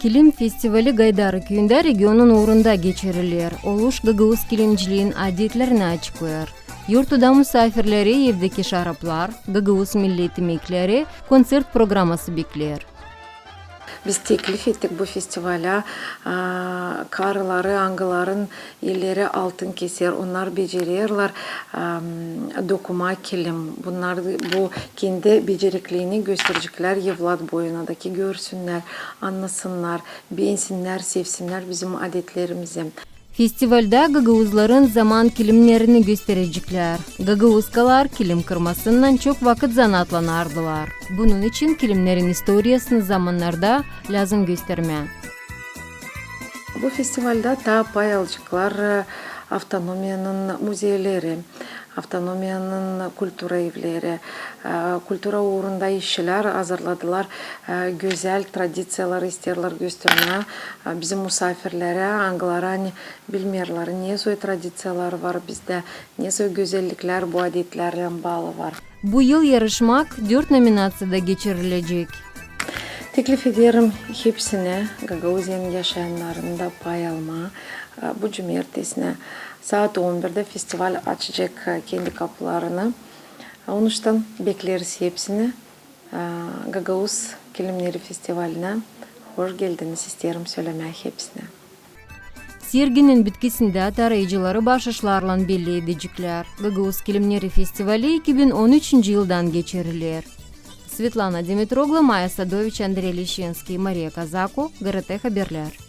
Kilim festivali Gaydar köyünde regionun uğrunda geçirilir. Oluş Gagavuz kilimciliğin adetlerini açıklıyor. Yurtuda misafirleri, evdeki şaraplar, Gagavuz milli yemekleri, konser programması bekliyor. Biz teklif ettik bu festivale. Karıları, angıların elleri altın keser. Onlar beceriyorlar. Dokuma, kilim. Bunlar bu kendi becerikliğini gösterecekler. Yıllar boyunadaki görsünler, anlasınlar, beğensinler, sevsinler bizim adetlerimizi. Festivalda Gagavuzların zaman kilimlerini gösterecekler. Gagavuzkalar kilim kırmasından çok vakit zanatlanardılar. Bunun için kilimlerin historiasını zamanlarda lazım gösterme. Bu festivalde da pay alacaklar avtonomiyanın müzeleri, avtonomiyanın kültüra evleri, kültüra uğrunda işçiler hazırladılar. Güzel tradisiyalar isterler göstermeye. Bizim misafirlere, angılara bilmiyorlar. Ne soy tradisiyalar var bizde, ne soy güzellikler bu adetlerle bağlı var. Bu yıl yarışmak 4 nominasyada geçirilecek. Teklif ederim hepsine Gagavuz'un yaşayanlarında pay alma. Bu cumartesine saat 11'de festival açacak kendi kapılarını. Onun için bekleriz hepsini. Gagavuz Kilimleri Festivali'ne hoş geldiniz isterim söylemeye hepsine. Serginin bitkisinde tarayıcıları başışlarla belli edecekler. Gagavuz Kilimleri Festivali 2013 yıldan geçirilir. Svetlana Dimitroglu, Maya Sadoviç, Andrei Lishinsky, Maria Kazako, GRT Haberler.